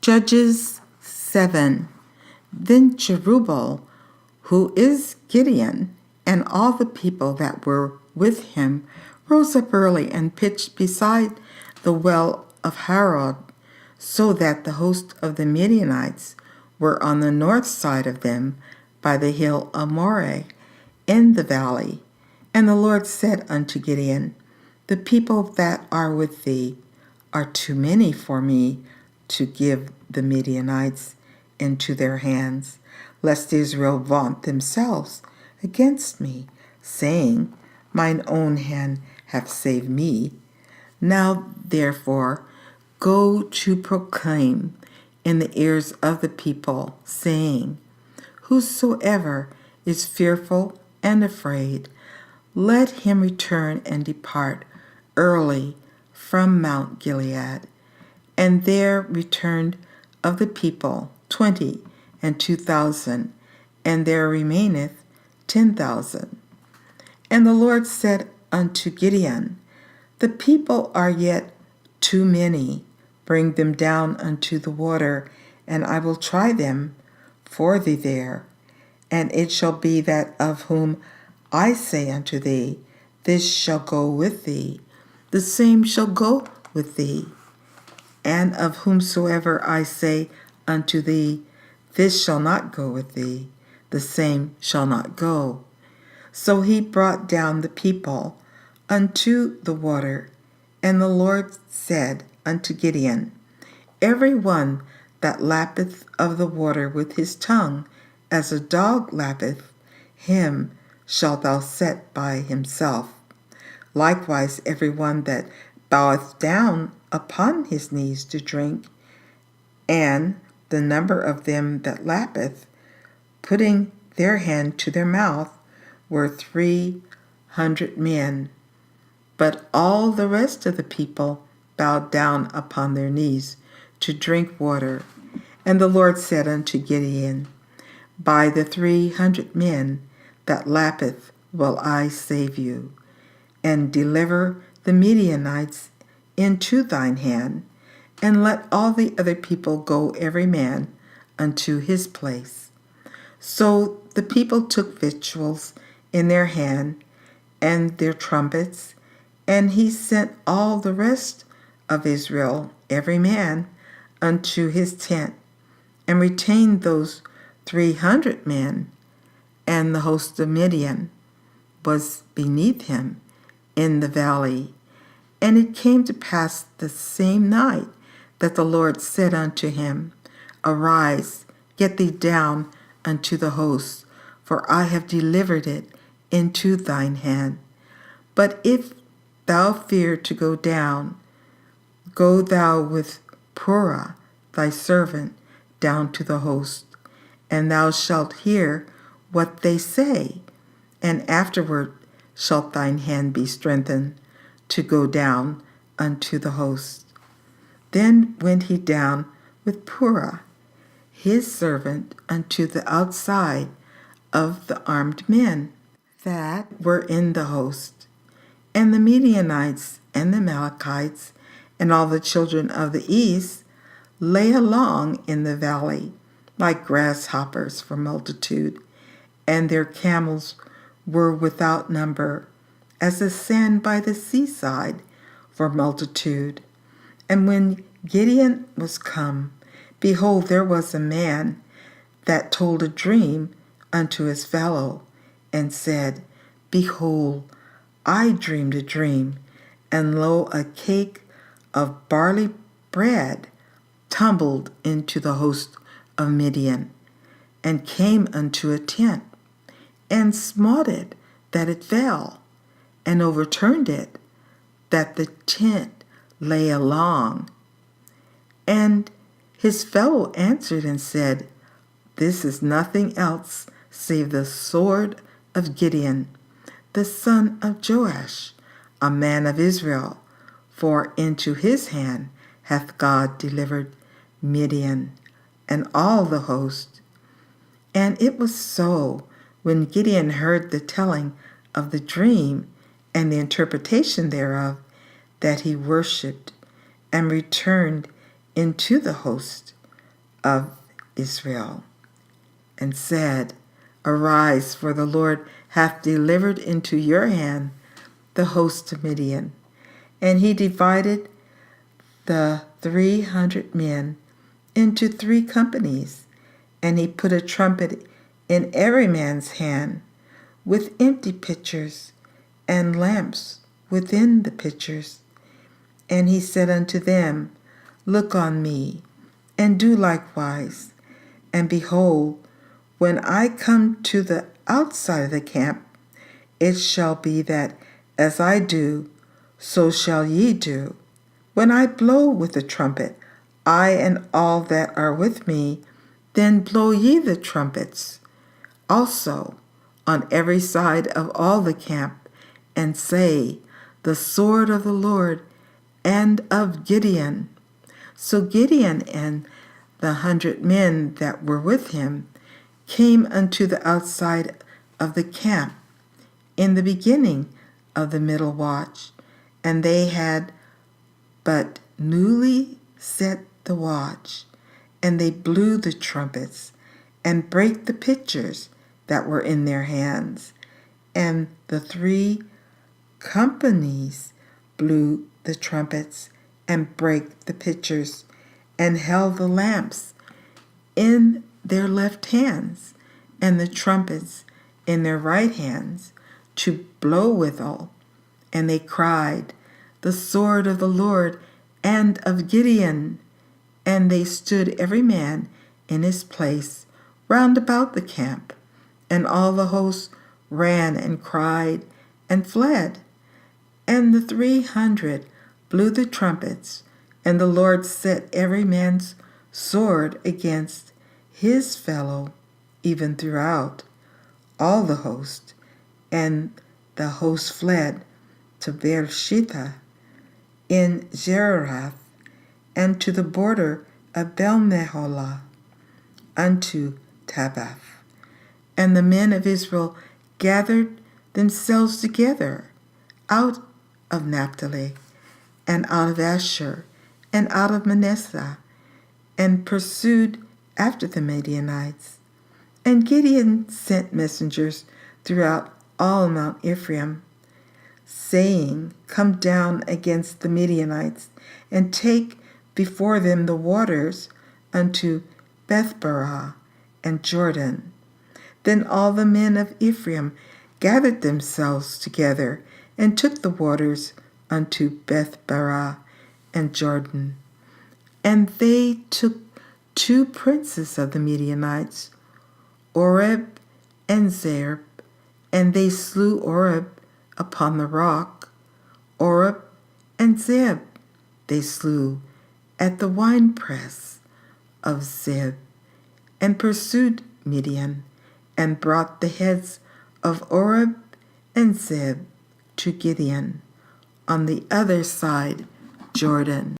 Judges 7. Then Jerubbaal, who is Gideon, and all the people that were with him, rose up early and pitched beside the well of Harod, so that the host of the Midianites were on the north side of them by the hill of Moreh in the valley. And the Lord said unto Gideon, the people that are with thee are too many for me to give the Midianites into their hands, lest Israel vaunt themselves against me, saying, mine own hand hath saved me. Now therefore go to proclaim in the ears of the people, saying, whosoever is fearful and afraid, let him return and depart early from Mount Gilead. And there returned of the people 20 and 2,000, and there remaineth 10,000. And the Lord said unto Gideon, the people are yet too many. Bring them down unto the water, and I will try them for thee there. And it shall be that of whom I say unto thee, this shall go with thee, the same shall go with thee. And of whomsoever I say unto thee, this shall not go with thee, the same shall not go. So he brought down the people unto the water, and the Lord said unto Gideon, every one that lappeth of the water with his tongue, as a dog lappeth, him shalt thou set by himself. Likewise every one that boweth down upon his knees to drink, and the number of them that lappeth, putting their hand to their mouth, were 300 men. But all the rest of the people bowed down upon their knees to drink water. And the Lord said unto Gideon, by the 300 men that lappeth will I save you, and deliver the Midianites into thine hand, and let all the other people go every man unto his place. So the people took victuals in their hand, and their trumpets, and he sent all the rest of Israel, every man, unto his tent, and retained those 300 men, and the host of Midian was beneath him in the valley. And it came to pass the same night that the Lord said unto him, arise, get thee down unto the host, for I have delivered it into thine hand. But if thou fear to go down, go thou with Moreh thy servant down to the host, and thou shalt hear what they say, and afterward shalt thine hand be strengthened to go down unto the host. Then went he down with Moreh his servant unto the outside of the armed men that were in the host. And the Midianites and the Amalekites and all the children of the east lay along in the valley like grasshoppers for multitude, and their camels were without number, as the sand by the seaside for multitude. And when Gideon was come, behold, there was a man that told a dream unto his fellow, and said, behold, I dreamed a dream, and lo, a cake of barley bread tumbled into the host of Midian, and came unto a tent, and smote it that it fell, and overturned it, that the tent lay along. And his fellow answered and said, this is nothing else save the sword of Gideon, the son of Joash, a man of Israel, for into his hand hath God delivered Midian and all the host. And it was so, when Gideon heard the telling of the dream and the interpretation thereof, that he worshipped and returned into the host. of Israel, and said, Arise, for the Lord hath delivered into your hand the host of Midian. And he divided the 300 men into 3 companies, and he put a trumpet in every man's hand, with empty pitchers and lamps within the pitchers. And he said unto them, Look on me, and do likewise. And behold, when I come to the outside of the camp, it shall be that as I do, so shall ye do. When I blow with the trumpet, I and all that are with me, then blow ye the trumpets also on every side of all the camp, and say, The sword of the Lord and of Gideon. So Gideon and the 100 men that were with him came unto the outside of the camp in the beginning of the middle watch, and they had but newly set the watch, and they blew the trumpets, and brake the pitchers that were in their hands. And the 3 companies blew the trumpets, and brake the pitchers, and held the lamps in their left hands, and the trumpets in their right hands, to blow withal. And they cried, The sword of the Lord and of Gideon. And they stood every man in his place round about the camp. And all the host ran and cried and fled. And the 300 blew the trumpets, and the Lord set every man's sword against his fellow, even throughout all the host. And the host fled to Beersheba in Zerath, and to the border of Bel-meholah, unto Tabbath. And the men of Israel gathered themselves together out of Naphtali, and out of Asher, and out of Manasseh, and pursued after the Midianites. And Gideon sent messengers throughout all Mount Ephraim, saying, Come down against the Midianites, and take before them the waters unto Bethbarah and Jordan. Then all the men of Ephraim gathered themselves together, and took the waters unto Bethbarah and Jordan. And they took 2 princes of the Midianites, Oreb and Zerb, and they slew Oreb upon the rock. Oreb and Zeb they slew at the winepress of Zeb, and pursued Midian, and brought the heads of Oreb and Zeb to Gideon on the other side Jordan.